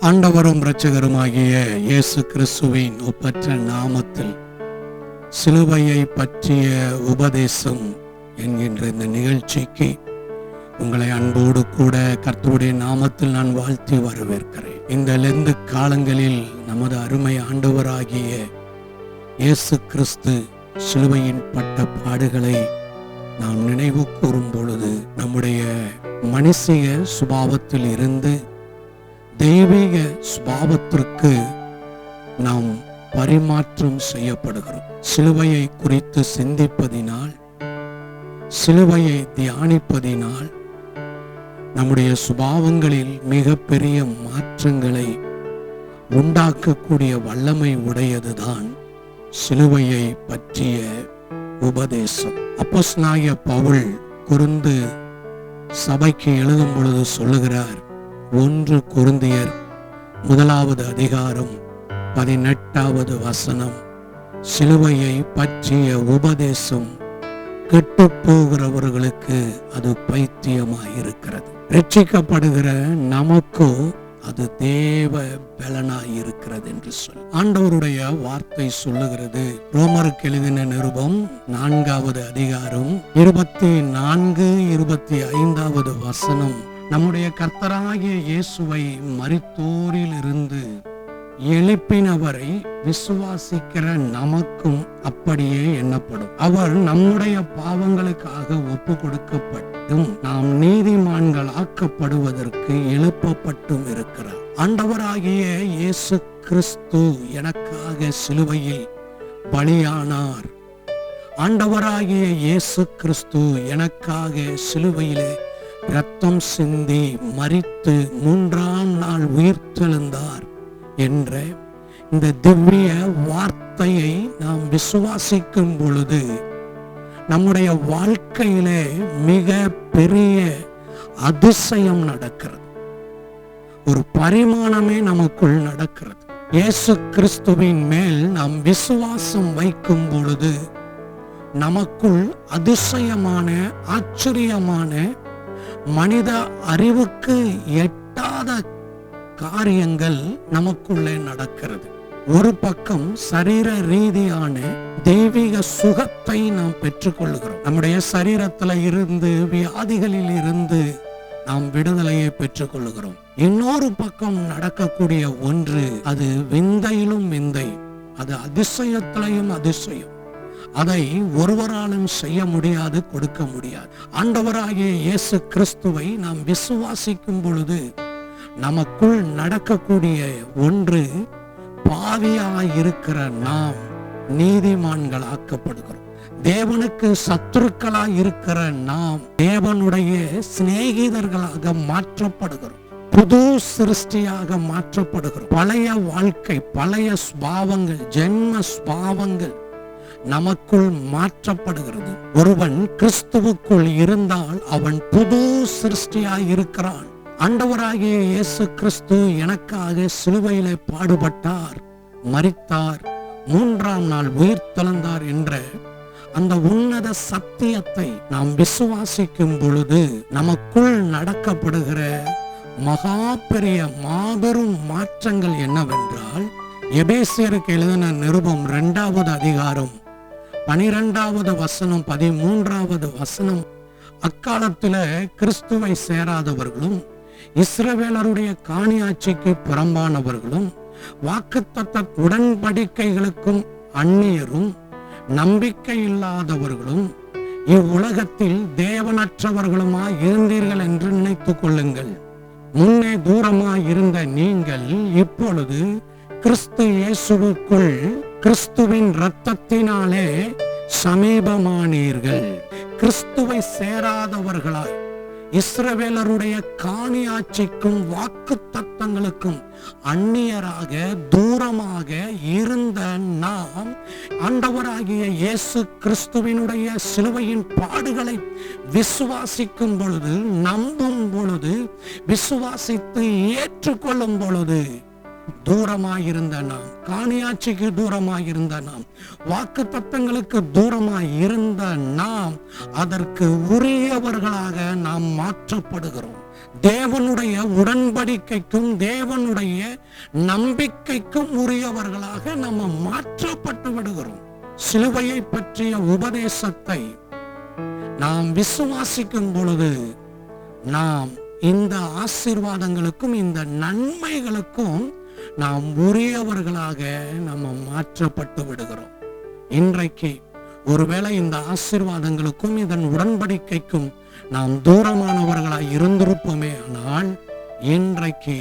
ஆண்டவரும் இரட்சகருமாகிய இயேசு கிறிஸ்துவின் ஒப்பற்ற நாமத்தில் சிலுவையை பற்றிய உபதேசம் என்கின்ற இந்த நிகழ்ச்சிக்கு உங்களை அன்போடு கூட கர்த்தருடைய நாமத்தில் நான் வாழ்த்தி வரவேற்கிறேன். இந்த லெந்து காலங்களில் நமது அருமை ஆண்டவராகிய இயேசு கிறிஸ்து சிலுவையின் பட்ட பாடுகளை நாம் நினைவு கூறும் பொழுது நம்முடைய மனுஷிய சுபாவத்தில் இருந்து தெய்வீக சுபாவத்திற்கு நாம் பரிமாற்றம் செய்யப்படுகிறோம். சிலுவையை குறித்து சிந்திப்பதினால், சிலுவையை தியானிப்பதினால் நம்முடைய சுபாவங்களில் மிகப்பெரிய மாற்றங்களை உண்டாக்கக்கூடிய வல்லமை உடையதுதான் சிலுவையை பற்றிய உபதேசம். அப்போஸ்தலனாகிய பவுல் கொரிந்து சபைக்கு எழுதும் பொழுது சொல்லுகிறார், 1 கொரிந்தியர் 1 அதிகாரம் 18 சிலுவையை பற்றிய உபதேசம் கெட்டு போகிறவர்களுக்கு அது பைத்தியமாயிருக்கிறது, ரட்சிக்கப்படுகிற நமக்கோ அது தேவ பலனாயிருக்கிறது என்று சொல். ஆண்டவருடைய வார்த்தை சொல்லுகிறது. ரோமருக்கு எழுதின நிருபம் 4 அதிகாரம் 24, 25 நம்முடைய கர்த்தராகிய இயேசுவை மரித்தோரில் இருந்து எழுப்பினவரை விசுவாசிக்கிற நமக்கும் அப்படியே எண்ணப்படும். அவர் நம்முடைய பாவங்களுக்காக ஒப்பு கொடுக்கப்பட்டும் நாம் நீதிமான்கள் ஆக்கப்படுவதற்கு எழுப்பப்பட்டும் இருக்கிறார். ஆண்டவராகிய இயேசு கிறிஸ்து எனக்காக சிலுவையில் பலியானார். ஆண்டவராகிய இயேசு கிறிஸ்து எனக்காக சிலுவையிலே இரத்தம் சிந்தி மரித்து 3ஆம் நாள் உயிர்த்தெழுந்தார் என்ற இந்த திவ்ய வார்த்தையை நாம் விசுவாசிக்கும் பொழுது நம்முடைய வாழ்க்கையிலே மிக பெரிய அதிசயம் நடக்கிறது. ஒரு பரிமாணமே நமக்குள் நடக்கிறது. இயேசு கிறிஸ்துவின் மேல் நாம் விசுவாசம் வைக்கும் பொழுது நமக்குள் அதிசயமான, ஆச்சரியமான, மனித அறிவுக்கு எட்டாத காரியங்கள் நமக்குள்ளே நடக்கிறது. ஒரு பக்கம் சரீர ரீதியான தெய்வீக சுகத்தை நாம் பெற்றுக்கொள்கிறோம். நம்முடைய சரீரத்துல இருந்து, வியாதிகளில் இருந்து நாம் விடுதலையை பெற்றுக்கொள்கிறோம். இன்னொரு பக்கம் நடக்கக்கூடிய ஒன்று, அது விந்தையிலும் விந்தை, அது அதிசயத்திலையும் அதிசயம். அதை ஒருவராலும் செய்ய முடியாது, கொடுக்க முடியாது. ஆண்டவராகிய இயேசு கிறிஸ்துவை நாம் விசுவாசிக்கும் பொழுது நமக்குள் நடக்கக்கூடிய ஒன்று, பாவியாயிருக்கிற நாம் நீதிமான்கள் ஆக்கப்படுகிறோம். தேவனுக்கு சத்துருக்களாய் இருக்கிற நாம் தேவனுடைய சிநேகிதர்களாக மாற்றப்படுகிறோம். புது சிருஷ்டியாக மாற்றப்படுகிறோம். பழைய வாழ்க்கை, பழைய சுபாவங்கள், ஜென்ம சுபாவங்கள் நமக்குள் மாற்றப்படுகிறது. ஒருவன் கிறிஸ்துவுக்குள் இருந்தால் அவன் புது சிருஷ்டியாய் இருக்கிறான். ஆண்டவராகிய இயேசு கிறிஸ்து எனக்காக சிலுவையிலே பாடுபட்டார், மரித்தார், 3ஆம் நாள் உயிர்த்தெழுந்தார் என்ற அந்த உன்னத சத்தியத்தை நாம் விசுவாசிக்கும் பொழுது நமக்குள் நடக்கப்படுகிற மகா பெரிய மாபெரும் மாற்றங்கள் என்னவென்றால், எபேசியருக்கு எழுதின நிருபம் 2 அதிகாரம் 12 13 அக்காலத்துல கிறிஸ்துவை சேராதவர்களும் இஸ்ரவேலருடைய காணியாட்சிக்கு புறம்பானவர்களும் வாக்குத்தத்த உடன்படிக்கைகளுக்கும் அந்நியரும் நம்பிக்கை இல்லாதவர்களும் இவ்வுலகத்தில் தேவனற்றவர்களுமாய் இருந்தீர்கள் என்று நினைத்துக் கொள்ளுங்கள். முன்னே தூரமாய் இருந்த நீங்கள் இப்பொழுது கிறிஸ்து இயேசுவுக்குள் கிறிஸ்துவின் இரத்தத்தினாலே சமீபமானீர்கள். கிறிஸ்துவை சேராதவர்களாய் இஸ்ரவேலருடைய காணியாட்சிக்கும் வாக்கு தத்தங்களுக்கும் அந்நியராக தூரமாக இருந்த நாம் ஆண்டவராகிய இயேசு கிறிஸ்துவினுடைய சிலுவையின் பாடுகளை விசுவாசிக்கும் பொழுது, நம்பும் பொழுது, விசுவாசித்து ஏற்றுக்கொள்ளும் பொழுது தூரமாயிருந்த நாம், காணியாட்சிக்கு தூரமாயிருந்த நாம், வாக்கு தத்தங்களுக்கு தூரமாயிருந்த நாம் அதற்கு உரியவர்களாக நாம் மாற்றப்படுகிறோம். தேவனுடைய உடன்படிக்கைக்கும் தேவனுடைய நம்பிக்கைக்கும் உரியவர்களாக நம்ம மாற்றப்பட்டு விடுகிறோம். சிலுவையை பற்றிய உபதேசத்தை நாம் விசுவாசிக்கும் பொழுது நாம் இந்த ஆசீர்வாதங்களுக்கும் இந்த நன்மைகளுக்கும் நாம் உரியவர்களாக நம்ம மாற்றப்பட்டு விடுகிறோம். இன்றைக்கு ஒருவேளை இந்த ஆசீர்வாதங்களுக்கும் இதன் உடன்படிக்கைக்கும் நாம் தூரமானவர்களாய் இருந்திருப்போமே, ஆனால் இன்றைக்கு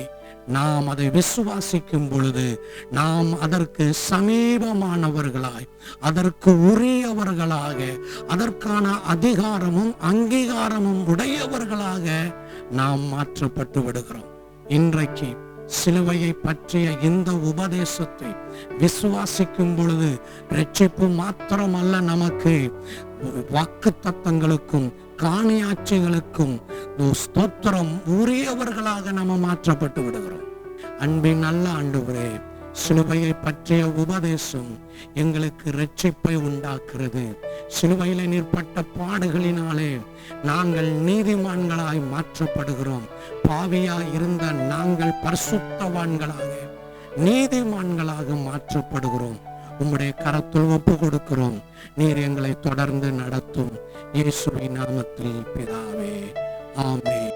நாம் அதை விசுவாசிக்கும் பொழுது நாம் அதற்கு சமீபமானவர்களாய், அதற்கு உரியவர்களாக, அதற்கான அதிகாரமும் அங்கீகாரமும் உடையவர்களாக நாம் மாற்றப்பட்டு விடுகிறோம். இன்றைக்கு சிலுவையை பற்றிய இந்த உபதேசத்தை விசுவாசிக்கும் பொழுது ரட்சிப்பு மாத்திரமல்ல, நமக்கு வாக்கு தத்தங்களுக்கும் காணியாட்சிகளுக்கும் ஸ்தோத்திரம் உரியவர்களாக நம்ம மாற்றப்பட்டு விடுகிறோம். அன்பின் நல்ல ஆண்டவரே, சிலுவையை பற்றிய உபதேசம் எங்களுக்கு இரட்சிப்பை உண்டாக்குறது. சிலுவையில நீர்ப்பட்ட பாடுகளினாலே நாங்கள் நீதிமான்களாய் மாற்றப்படுகிறோம். பாவியாய் இருந்த நாங்கள் பரிசுத்தவான்களாக, நீதிமான்களாக மாற்றப்படுகிறோம். உம்முடைய கரத்தில் ஒப்பு கொடுக்கிறோம். நீர் எங்களை தொடர்ந்து நடத்தும். இயேசுவின் நாமத்தில் பிதாவே, ஆமென்.